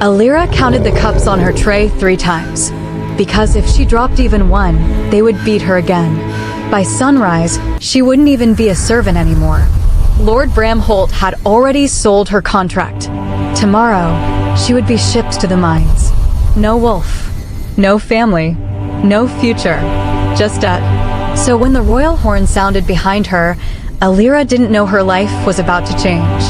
Elira counted the cups on her tray 3 times, because if she dropped even one, they would beat her again. By sunrise, she wouldn't even be a servant anymore. Lord Bramholt had already sold her contract. Tomorrow, she would be shipped to the mines. No wolf, no family, no future, just debt. So when the royal horn sounded behind her, Elira didn't know her life was about to change.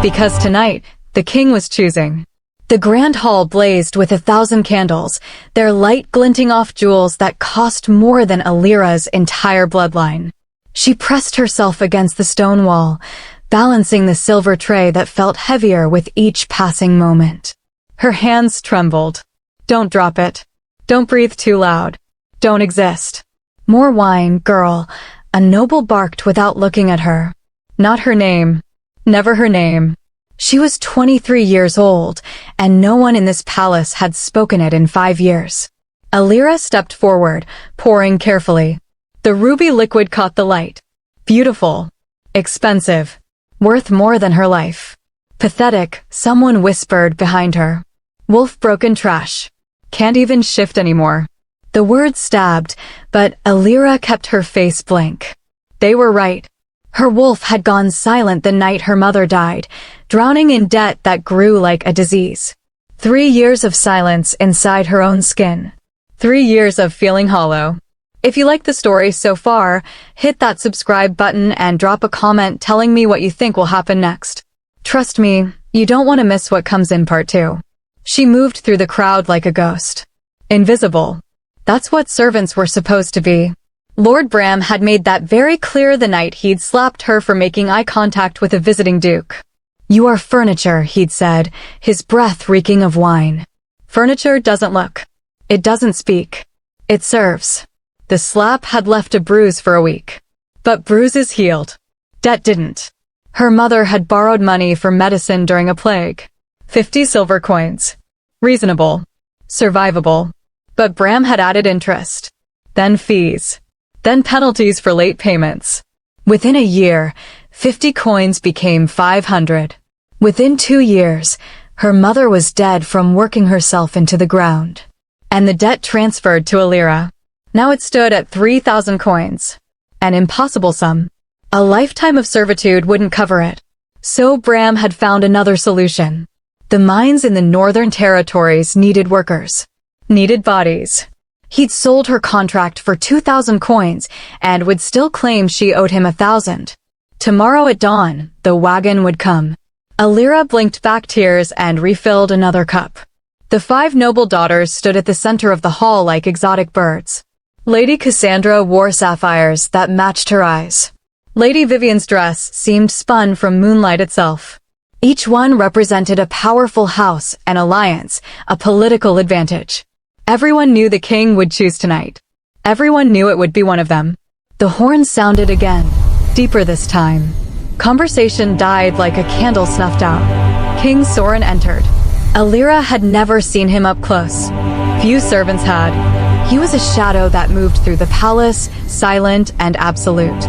Because tonight, the king was choosing. The grand hall blazed with 1,000 candles, their light glinting off jewels that cost more than Elira's entire bloodline. She pressed herself against the stone wall, balancing the silver tray that felt heavier with each passing moment. Her hands trembled. Don't drop it. Don't breathe too loud. Don't exist. More wine, girl. A noble barked without looking at her. Not her name. Never her name. She was 23 years old, and no one in this palace had spoken it in 5 years. Elira stepped forward, pouring carefully. The ruby liquid caught the light. Beautiful. Expensive. Worth more than her life. Pathetic, someone whispered behind her. Wolf broken trash. Can't even shift anymore. The words stabbed, but Elira kept her face blank. They were right. Her wolf had gone silent the night her mother died, drowning in debt that grew like a disease. 3 years of silence inside her own skin. 3 years of feeling hollow. If you like the story so far, hit that subscribe button and drop a comment telling me what you think will happen next. Trust me, you don't want to miss what comes in part 2. She moved through the crowd like a ghost. Invisible. That's what servants were supposed to be. Lord Bram had made that very clear the night he'd slapped her for making eye contact with a visiting duke. You are furniture, he'd said, his breath reeking of wine. Furniture doesn't look. It doesn't speak. It serves. The slap had left a bruise for a week. But bruises healed. Debt didn't. Her mother had borrowed money for medicine during a plague. 50 silver coins. Reasonable. Survivable. But Bram had added interest. Then fees. Then penalties for late payments. Within a year, 50 coins became 500. Within 2 years, her mother was dead from working herself into the ground. And the debt transferred to Elira. Now it stood at 3,000 coins. An impossible sum. A lifetime of servitude wouldn't cover it. So Bram had found another solution. The mines in the Northern Territories needed workers. Needed bodies. He'd sold her contract for 2,000 coins and would still claim she owed him 1,000. Tomorrow at dawn, the wagon would come. Elira blinked back tears and refilled another cup. The 5 noble daughters stood at the center of the hall like exotic birds. Lady Cassandra wore sapphires that matched her eyes. Lady Vivian's dress seemed spun from moonlight itself. Each one represented a powerful house, an alliance, a political advantage. Everyone knew the king would choose tonight. Everyone knew it would be one of them. The horn sounded again, deeper this time. Conversation died like a candle snuffed out. King Soren entered. Elira had never seen him up close. Few servants had. He was a shadow that moved through the palace, silent and absolute.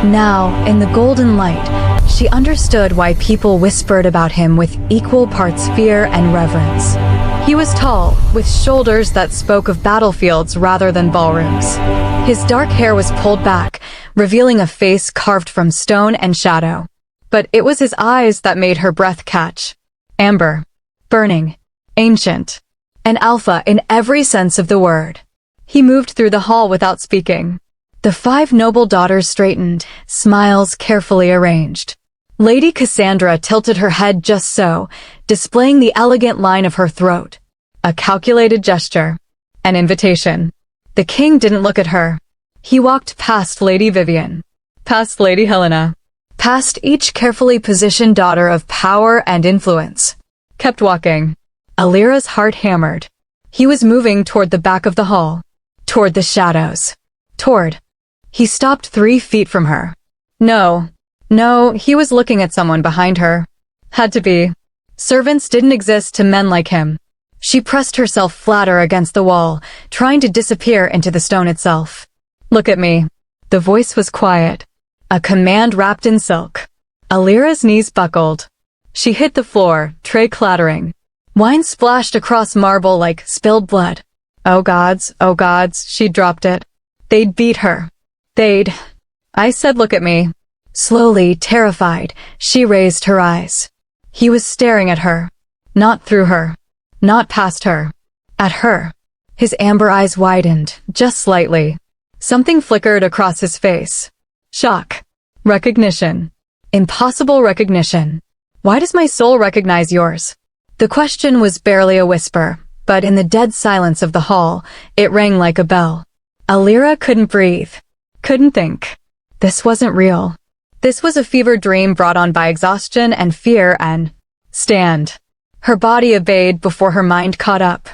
Now, in the golden light, she understood why people whispered about him with equal parts fear and reverence. He was tall, with shoulders that spoke of battlefields rather than ballrooms. His dark hair was pulled back, revealing a face carved from stone and shadow. But it was his eyes that made her breath catch. Amber. Burning. Ancient. An alpha in every sense of the word. He moved through the hall without speaking. The 5 noble daughters straightened, smiles carefully arranged. Lady Cassandra tilted her head just so, displaying the elegant line of her throat. A calculated gesture. An invitation. The king didn't look at her. He walked past Lady Vivian. Past Lady Helena. Past each carefully positioned daughter of power and influence. Kept walking. Elira's heart hammered. He was moving toward the back of the hall. Toward the shadows. He stopped 3 feet from her. No, he was looking at someone behind her. Had to be. Servants didn't exist to men like him. She pressed herself flatter against the wall, trying to disappear into the stone itself. Look at me. The voice was quiet. A command wrapped in silk. Elira's knees buckled. She hit the floor, tray clattering. Wine splashed across marble like spilled blood. Oh gods, she dropped it. They'd beat her. I said, look at me. Slowly, terrified, she raised her eyes. He was staring at her. Not through her. Not past her. At her. His amber eyes widened, just slightly. Something flickered across his face. Shock. Recognition. Impossible recognition. Why does my soul recognize yours? The question was barely a whisper, but in the dead silence of the hall, it rang like a bell. Elira couldn't breathe. Couldn't think. This wasn't real. This was a fever dream brought on by exhaustion and fear and... Stand. Her body obeyed before her mind caught up.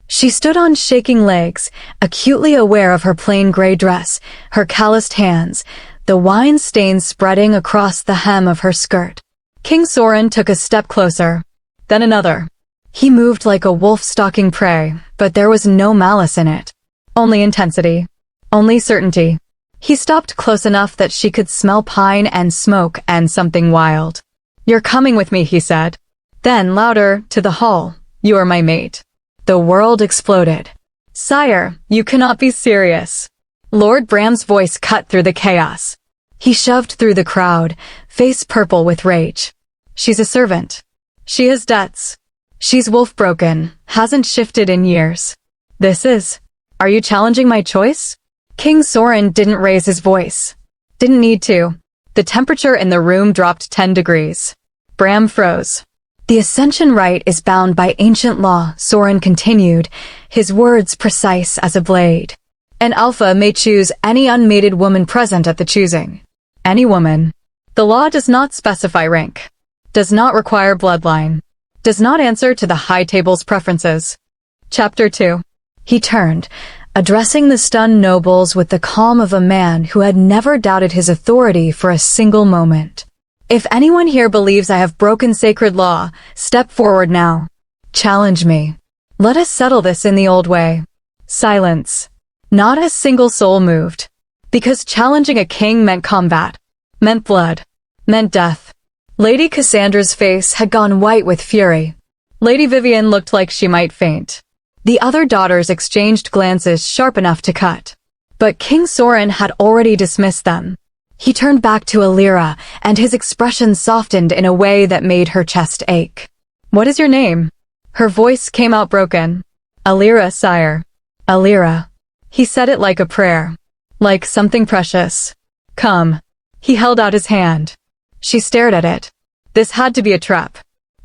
She stood on shaking legs, acutely aware of her plain gray dress, her calloused hands, the wine stains spreading across the hem of her skirt. King Soren took a step closer, then another. He moved like a wolf stalking prey, but there was no malice in it. Only intensity. Only certainty. He stopped close enough that she could smell pine and smoke and something wild. You're coming with me, he said. Then, louder, to the hall. You are my mate. The world exploded. Sire, you cannot be serious. Lord Bram's voice cut through the chaos. He shoved through the crowd, face purple with rage. She's a servant. She has debts. She's wolf-broken, hasn't shifted in years. Are you challenging my choice? King Soren didn't raise his voice. Didn't need to. The temperature in the room dropped 10 degrees. Bram froze. The ascension rite is bound by ancient law, Soren continued, his words precise as a blade. An alpha may choose any unmated woman present at the choosing. Any woman. The law does not specify rank. Does not require bloodline. Does not answer to the High Table's preferences. Chapter 2. He turned, addressing the stunned nobles with the calm of a man who had never doubted his authority for a single moment. If anyone here believes I have broken sacred law, step forward now. Challenge me. Let us settle this in the old way. Silence. Not a single soul moved. Because challenging a king meant combat. Meant blood. Meant death. Lady Cassandra's face had gone white with fury. Lady Vivian looked like she might faint. The other daughters exchanged glances sharp enough to cut. But King Soren had already dismissed them. He turned back to Elira, and his expression softened in a way that made her chest ache. What is your name? Her voice came out broken. Elira, sire. Elira. He said it like a prayer. Like something precious. Come. He held out his hand. She stared at it. This had to be a trap.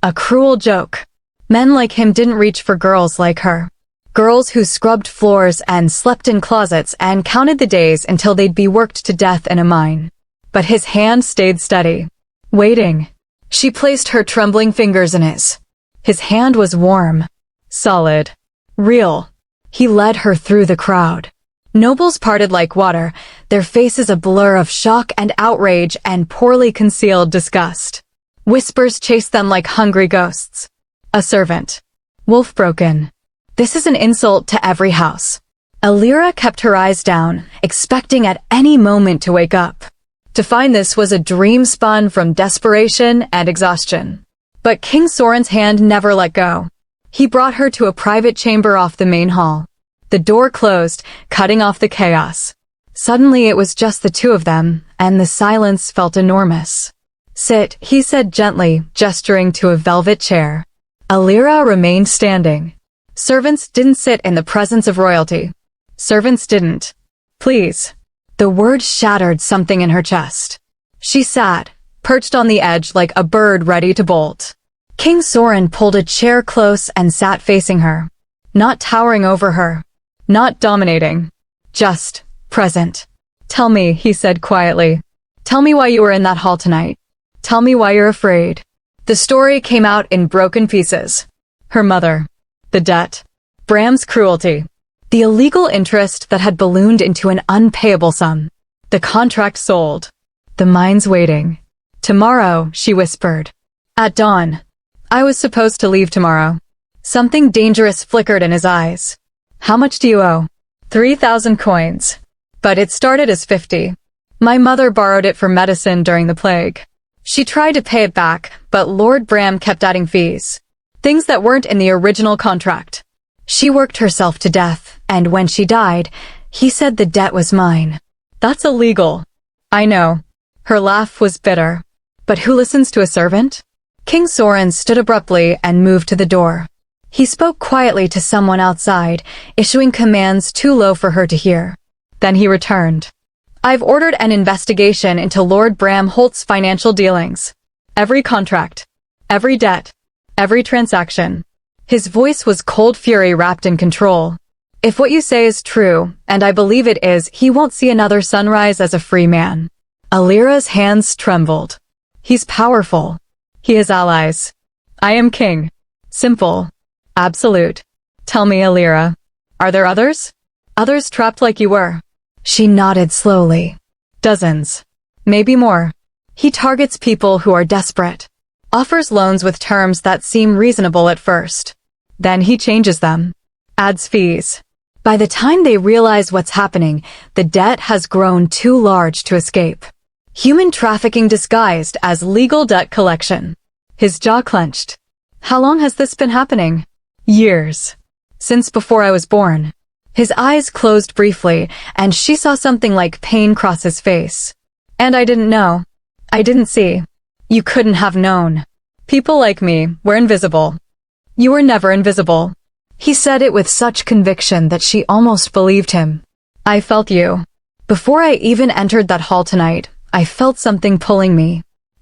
A cruel joke. Men like him didn't reach for girls like her. Girls who scrubbed floors and slept in closets and counted the days until they'd be worked to death in a mine. But his hand stayed steady. Waiting. She placed her trembling fingers in his. His hand was warm. Solid. Real. He led her through the crowd. Nobles parted like water, their faces a blur of shock and outrage and poorly concealed disgust. Whispers chased them like hungry ghosts. A servant. Wolf-broken. This is an insult to every house. Elira kept her eyes down, expecting at any moment to wake up. To find this was a dream spun from desperation and exhaustion. But King Soren's hand never let go. He brought her to a private chamber off the main hall. The door closed, cutting off the chaos. Suddenly it was just the two of them, and the silence felt enormous. Sit, he said gently, gesturing to a velvet chair. Elira remained standing. Servants didn't sit in the presence of royalty. Servants didn't. Please. The word shattered something in her chest. She sat, perched on the edge like a bird ready to bolt. King Soren pulled a chair close and sat facing her. Not towering over her. Not dominating. Just present. Tell me, he said quietly. Tell me why you were in that hall tonight. Tell me why you're afraid. The story came out in broken pieces. Her mother. The debt. Bram's cruelty. The illegal interest that had ballooned into an unpayable sum. The contract sold. The mines waiting. Tomorrow, she whispered. At dawn. I was supposed to leave tomorrow. Something dangerous flickered in his eyes. How much do you owe? 3,000 coins. But it started as 50. My mother borrowed it for medicine during the plague. She tried to pay it back, but Lord Bram kept adding fees. Things that weren't in the original contract. She worked herself to death, and when she died, he said the debt was mine. That's illegal. I know. Her laugh was bitter. But who listens to a servant? King Soren stood abruptly and moved to the door. He spoke quietly to someone outside, issuing commands too low for her to hear. Then he returned. I've ordered an investigation into Lord Bram Holt's financial dealings. Every contract. Every debt. Every transaction. His voice was cold fury wrapped in control. If what you say is true, and I believe it is, he won't see another sunrise as a free man. Elira's hands trembled. He's powerful. He has allies. I am king. Simple. Absolute. Tell me, Elira, are there others? Others trapped like you were? She nodded slowly. Dozens. Maybe more. He targets people who are desperate. Offers loans with terms that seem reasonable at first. Then he changes them. Adds fees. By the time they realize what's happening, the debt has grown too large to escape. Human trafficking disguised as legal debt collection. His jaw clenched. How long has this been happening? Years. Since before I was born. His eyes closed briefly, and she saw something like pain cross his face. And I didn't know. I didn't see. You couldn't have known. People like me were invisible. You were never invisible. He said it with such conviction that she almost believed him. I felt you. Before I even entered that hall tonight, I felt something pulling me.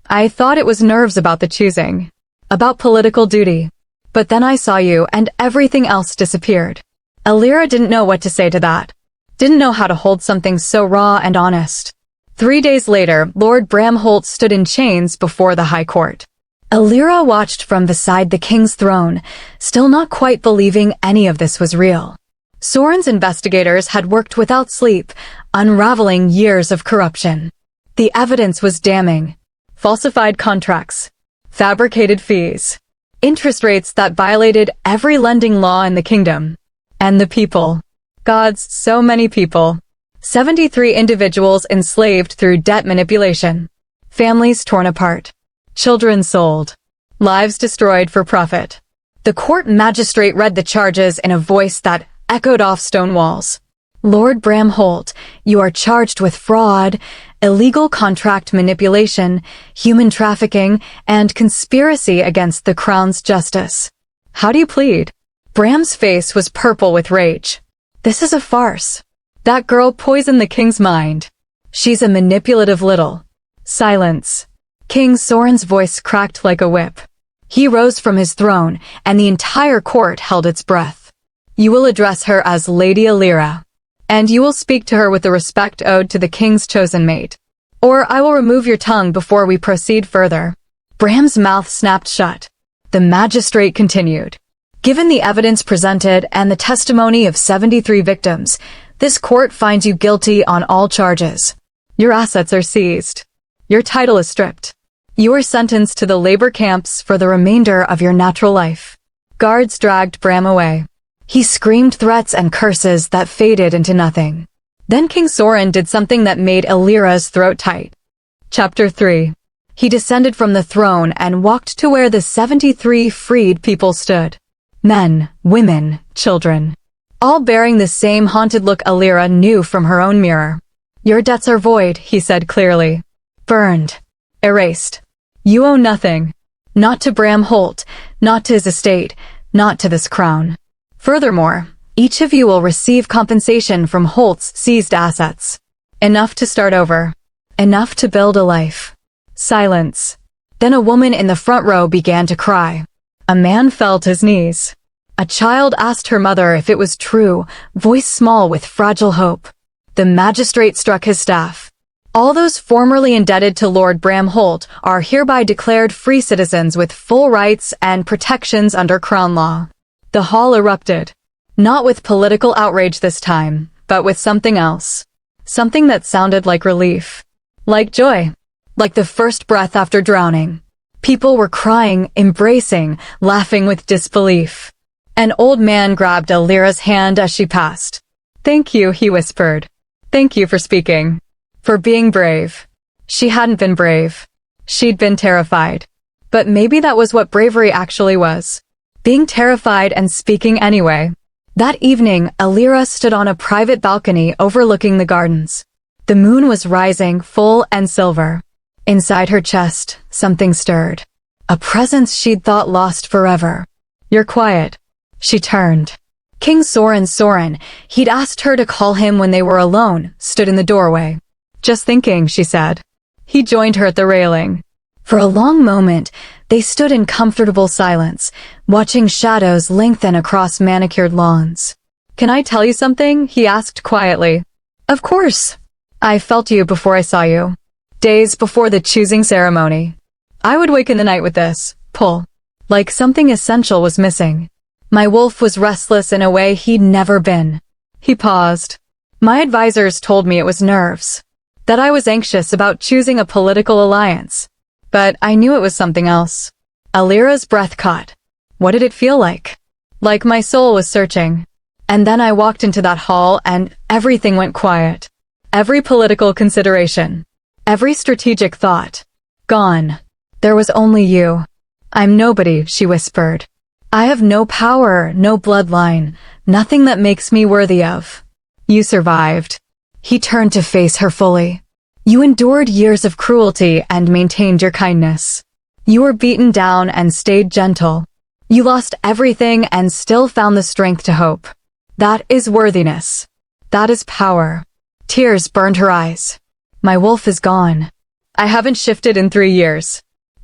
I thought it was nerves about the choosing. About political duty. But then I saw you and everything else disappeared. Elira didn't know what to say to that. Didn't know how to hold something so raw and honest. 3 days later, Lord Bram Holt stood in chains before the High Court. Elira watched from beside the king's throne, still not quite believing any of this was real. Soren's investigators had worked without sleep, unraveling years of corruption. The evidence was damning. Falsified contracts. Fabricated fees. Interest rates that violated every lending law in the kingdom. And the people. Gods, so many people. 73 individuals enslaved through debt manipulation. Families torn apart. Children sold. Lives destroyed for profit. The court magistrate read the charges in a voice that echoed off stone walls. Lord Bram Holt, you are charged with fraud, illegal contract manipulation, human trafficking, and conspiracy against the crown's justice. How do you plead? Bram's face was purple with rage. This is a farce. That girl poisoned the king's mind. She's a manipulative little. Silence. King Soren's voice cracked like a whip. He rose from his throne, and the entire court held its breath. You will address her as Lady Elira, and you will speak to her with the respect owed to the king's chosen mate. Or I will remove your tongue before we proceed further. Bram's mouth snapped shut. The magistrate continued. Given the evidence presented and the testimony of 73 victims, this court finds you guilty on all charges. Your assets are seized. Your title is stripped. You are sentenced to the labor camps for the remainder of your natural life. Guards dragged Bram away. He screamed threats and curses that faded into nothing. Then King Soren did something that made Elira's throat tight. Chapter 3. He descended from the throne and walked to where the 73 freed people stood. Men, women, children. All bearing the same haunted look Elira knew from her own mirror. Your debts are void, he said clearly. Burned. Erased. You owe nothing. Not to Bram Holt, not to his estate, not to this crown. Furthermore, each of you will receive compensation from Holt's seized assets. Enough to start over. Enough to build a life. Silence. Then a woman in the front row began to cry. A man fell to his knees. A child asked her mother if it was true, voice small with fragile hope. The magistrate struck his staff. All those formerly indebted to Lord Bram Holt are hereby declared free citizens with full rights and protections under Crown law. The hall erupted. Not with political outrage this time, but with something else. Something that sounded like relief. Like joy. Like the first breath after drowning. People were crying, embracing, laughing with disbelief. An old man grabbed Elira's hand as she passed. Thank you, he whispered. Thank you for speaking. For being brave. She hadn't been brave. She'd been terrified. But maybe that was what bravery actually was. being terrified and speaking anyway. That evening, Elira stood on a private balcony overlooking the gardens. The moon was rising, full and silver. Inside her chest, something stirred. A presence she'd thought lost forever. "You're quiet." She turned. King Soren, he'd asked her to call him when they were alone, stood in the doorway. "Just thinking," she said. He joined her at the railing. For a long moment, they stood in comfortable silence, watching shadows lengthen across manicured lawns. "Can I tell you something?" he asked quietly. "Of course. I felt you before I saw you. Days before the choosing ceremony. I would wake in the night with this pull, like something essential was missing. My wolf was restless in a way he'd never been." He paused. "My advisors told me it was nerves, that I was anxious about choosing a political alliance. But I knew it was something else." Elira's breath caught. What did it feel like? Like my soul was searching. And then I walked into that hall and everything went quiet. Every political consideration, every strategic thought, gone. There was only you. "I'm nobody," she whispered. "I have no power, no bloodline, nothing that makes me worthy of. You survived." He turned to face her fully. "You endured years of cruelty and maintained your kindness. You were beaten down and stayed gentle. You lost everything and still found the strength to hope. That is worthiness. That is power." Tears burned her eyes. "My wolf is gone. I haven't shifted in 3 years.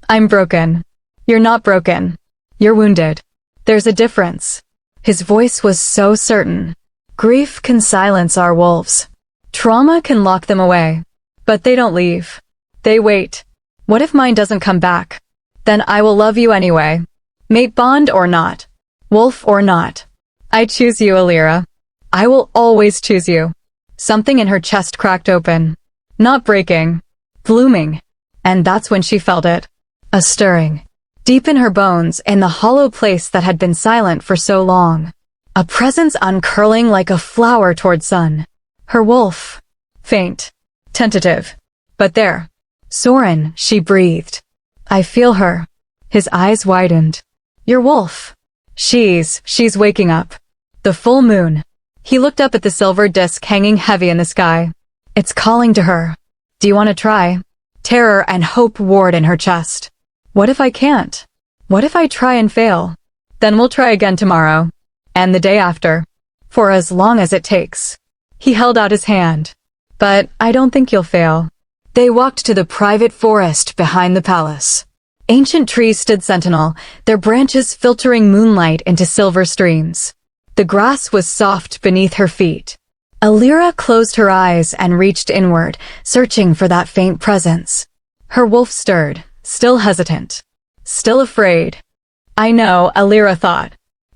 I'm broken. You're not broken. You're wounded. There's a difference." His voice was so certain. "Grief can silence our wolves. Trauma can lock them away. But they don't leave. They wait. What if mine doesn't come back? Then I will love you anyway. Mate bond or not. Wolf or not. I choose you, Elira. I will always choose you." Something in her chest cracked open. Not breaking. Blooming. And that's when she felt it. A stirring. Deep in her bones, in the hollow place that had been silent for so long. A presence uncurling like a flower toward sun. Her wolf. Faint. Tentative. But there. "Soren," she breathed. "I feel her." His eyes widened. "Your wolf. She's waking up." The full moon. He looked up at the silver disk hanging heavy in the sky. "It's calling to her. Do you want to try?" Terror and hope warred in her chest. "What if I can't? What if I try and fail? Then we'll try again tomorrow. And the day after. For as long as it takes." He held out his hand. "But I don't think you'll fail." They walked to the private forest behind the palace. Ancient trees stood sentinel, their branches filtering moonlight into silver streams. The grass was soft beneath her feet. Elira closed her eyes and reached inward, searching for that faint presence. Her wolf stirred, still hesitant, still afraid. "I know," Elira thought.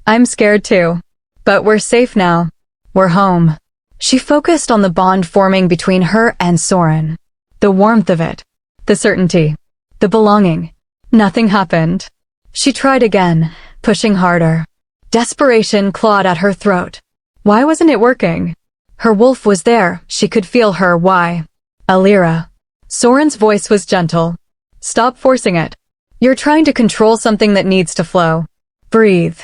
"I'm scared too. But we're safe now. We're home." She focused on the bond forming between her and Soren. The warmth of it, the certainty, the belonging. Nothing happened. She tried again, pushing harder. Desperation clawed at her throat. Why wasn't it working? Her wolf was there, she could feel her why. "Elira." Soren's voice was gentle. "Stop forcing it. You're trying to control something that needs to flow. Breathe."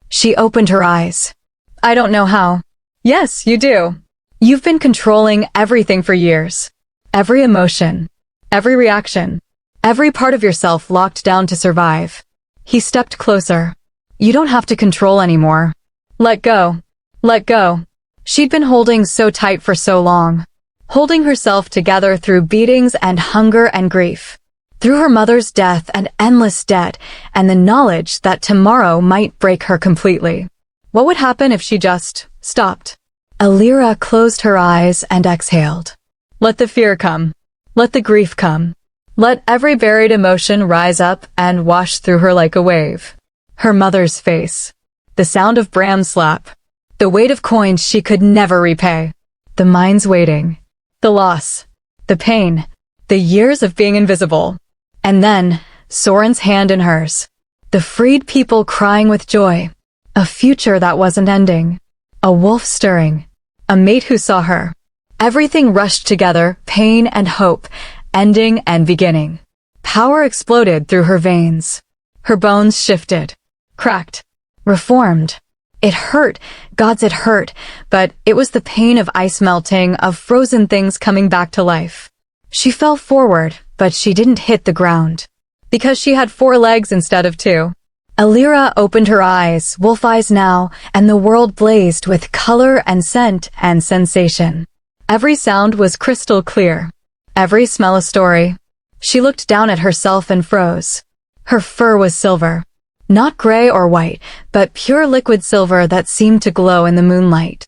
She opened her eyes. "I don't know how." "Yes, you do. You've been controlling everything for years. Every emotion, every reaction, every part of yourself locked down to survive." He stepped closer. "You don't have to control anymore. Let go. Let go." She'd been holding so tight for so long. Holding herself together through beatings and hunger and grief. Through her mother's death and endless debt, and the knowledge that tomorrow might break her completely. What would happen if she just stopped? Elira closed her eyes and exhaled. Let the fear come. Let the grief come. Let every buried emotion rise up and wash through her like a wave. Her mother's face. The sound of Bram's slap. The weight of coins she could never repay. The mind's waiting. The loss. The pain. The years of being invisible. And then, Soren's hand in hers. The freed people crying with joy. A future that wasn't ending. A wolf stirring. A mate who saw her. Everything rushed together, pain and hope, ending and beginning. Power exploded through her veins. Her bones shifted. Cracked. reformed. It hurt, gods it hurt, but it was the pain of ice melting, of frozen things coming back to life. She fell forward, but she didn't hit the ground. Because she had 4 legs instead of 2. Elira opened her eyes, wolf eyes now, and the world blazed with color and scent and sensation. Every sound was crystal clear. Every smell a story. She looked down at herself and froze. Her fur was silver. Not gray or white, but pure liquid silver that seemed to glow in the moonlight.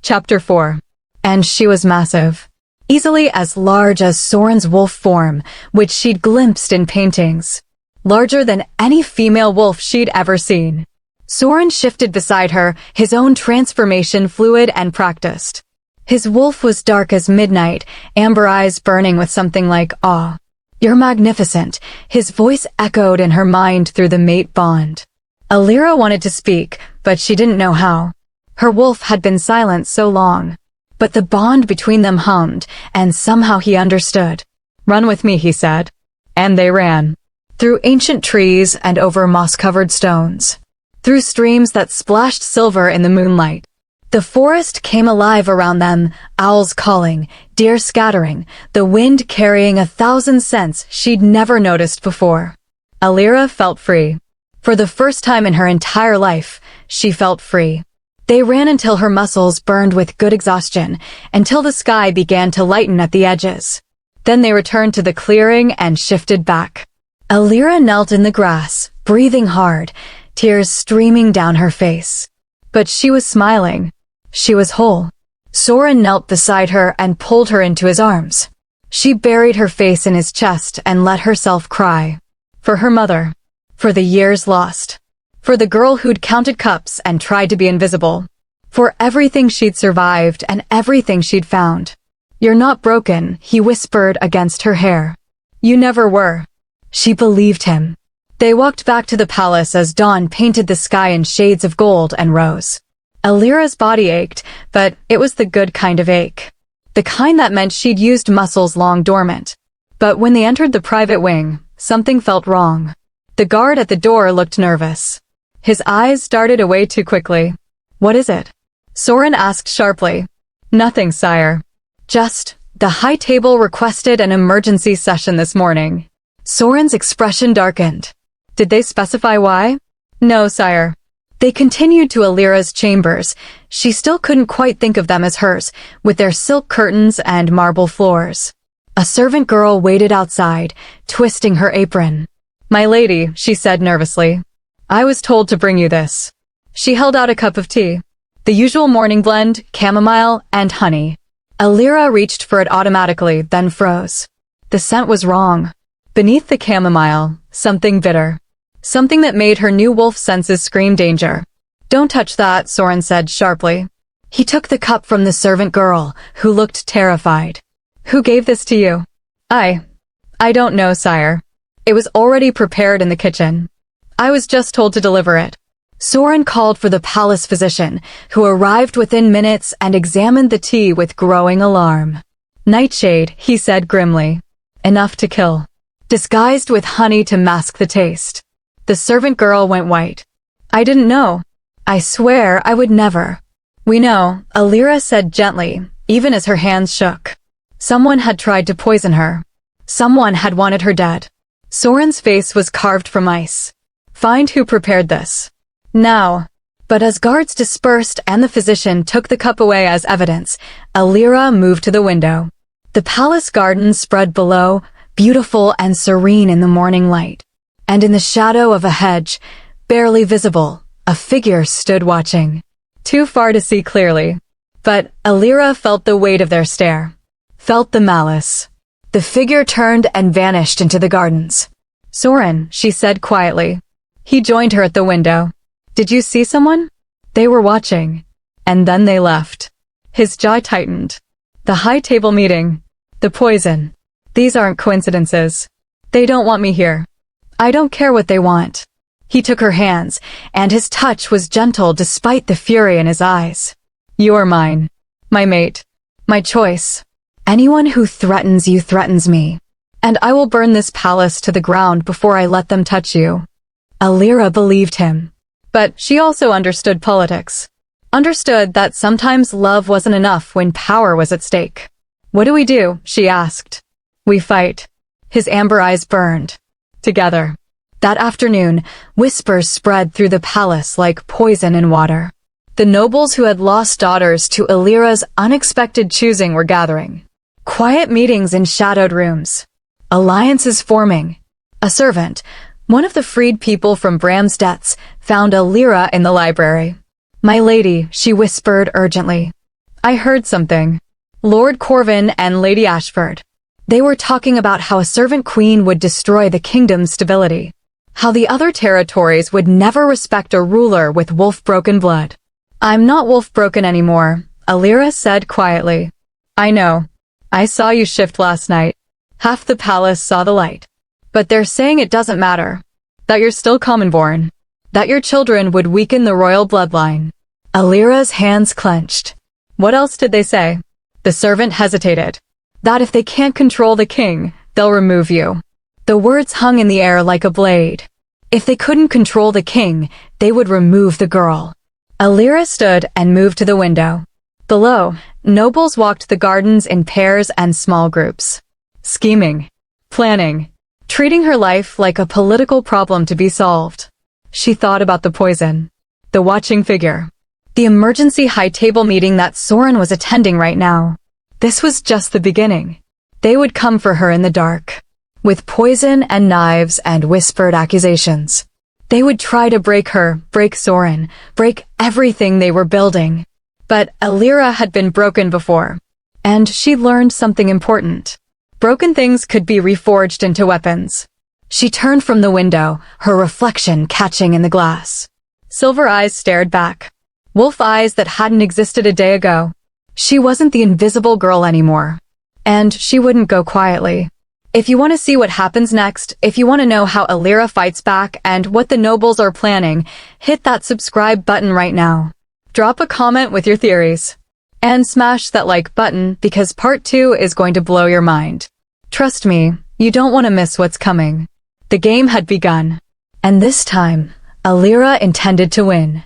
Chapter 4. And she was massive. Easily as large as Soren's wolf form, which she'd glimpsed in paintings. Larger than any female wolf she'd ever seen. Soren shifted beside her, his own transformation fluid and practiced. His wolf was dark as midnight, amber eyes burning with something like awe. "You're magnificent," his voice echoed in her mind through the mate bond. Elira wanted to speak, but she didn't know how. Her wolf had been silent so long. But the bond between them hummed, and somehow he understood. "Run with me," he said. And they ran. Through ancient trees and over moss-covered stones. Through streams that splashed silver in the moonlight. The forest came alive around them, owls calling, deer scattering, the wind carrying 1,000 scents she'd never noticed before. Elira felt free. For the first time in her entire life, she felt free. They ran until her muscles burned with good exhaustion, until the sky began to lighten at the edges. Then they returned to the clearing and shifted back. Elira knelt in the grass, breathing hard, tears streaming down her face. But she was smiling. She was whole. Soren knelt beside her and pulled her into his arms. She buried her face in his chest and let herself cry. For her mother. For the years lost. For the girl who'd counted cups and tried to be invisible. For everything she'd survived and everything she'd found. "You're not broken," he whispered against her hair. "You never were." She believed him. They walked back to the palace as dawn painted the sky in shades of gold and rose. Elira's body ached, but it was the good kind of ache. The kind that meant she'd used muscles long dormant. But when they entered the private wing, something felt wrong. The guard at the door looked nervous. His eyes darted away too quickly. "What is it?" Soren asked sharply. "Nothing, sire. Just, the high table requested an emergency session this morning." Soren's expression darkened. "Did they specify why?" "No, sire." They continued to Elira's chambers. She still couldn't quite think of them as hers, with their silk curtains and marble floors. A servant girl waited outside, twisting her apron. "My lady," she said nervously. "I was told to bring you this." She held out a cup of tea. The usual morning blend, chamomile, and honey. Elira reached for it automatically, then froze. The scent was wrong. Beneath the chamomile, something bitter. Something that made her new wolf senses scream danger. "Don't touch that," Soren said sharply. He took the cup from the servant girl, who looked terrified. "Who gave this to you?" I don't know, sire. It was already prepared in the kitchen. I was just told to deliver it." Soren called for the palace physician, who arrived within minutes and examined the tea with growing alarm. "Nightshade," he said grimly. "Enough to kill. Disguised with honey to mask the taste." The servant girl went white. "I didn't know. I swear I would never." "We know," Elira said gently, even as her hands shook. Someone had tried to poison her. Someone had wanted her dead. Soren's face was carved from ice. "Find who prepared this. Now." But as guards dispersed and the physician took the cup away as evidence, Elira moved to the window. The palace garden spread below, beautiful and serene in the morning light. And in the shadow of a hedge, barely visible, a figure stood watching. Too far to see clearly. But Elira felt the weight of their stare. Felt the malice. The figure turned and vanished into the gardens. "Soren," she said quietly. He joined her at the window. "Did you see someone?" They were watching. And then they left. His jaw tightened. The high table meeting. The poison. These aren't coincidences. They don't want me here. I don't care what they want. He took her hands, and his touch was gentle despite the fury in his eyes. "You're mine. My mate. My choice. Anyone who threatens you threatens me. And I will burn this palace to the ground before I let them touch you." Elira believed him. But she also understood politics. Understood that sometimes love wasn't enough when power was at stake. "What do we do?" she asked. "We fight." His amber eyes burned. Together. That afternoon, whispers spread through the palace like poison in water. The nobles who had lost daughters to Elira's unexpected choosing were gathering. Quiet meetings in shadowed rooms. Alliances forming. A servant, one of the freed people from Bram's debts, found Elira in the library. "My lady," she whispered urgently. "I heard something." Lord Corvin and Lady Ashford. They were talking about how a servant queen would destroy the kingdom's stability. How the other territories would never respect a ruler with wolf-broken blood. "I'm not wolf-broken anymore," Elira said quietly. "I know. I saw you shift last night. Half the palace saw the light. But they're saying it doesn't matter. That you're still common-born. That your children would weaken the royal bloodline." Elira's hands clenched. "What else did they say?" The servant hesitated. "That if they can't control the king, they'll remove you." The words hung in the air like a blade. If they couldn't control the king, they would remove the girl. Elira stood and moved to the window. Below, nobles walked the gardens in pairs and small groups. Scheming. Planning. Treating her life like a political problem to be solved. She thought about the poison. The watching figure. The emergency high-table meeting that Soren was attending right now. This was just the beginning. They would come for her in the dark. With poison and knives and whispered accusations. They would try to break her, break Soren, break everything they were building. But Elira had been broken before. And she learned something important. Broken things could be reforged into weapons. She turned from the window, her reflection catching in the glass. Silver eyes stared back. Wolf eyes that hadn't existed a day ago. She wasn't the invisible girl anymore. And she wouldn't go quietly. If you want to see what happens next, if you want to know how Elira fights back and what the nobles are planning, hit that subscribe button right now. Drop a comment with your theories. And smash that like button because part 2 is going to blow your mind. Trust me, you don't want to miss what's coming. The game had begun. And this time, Elira intended to win.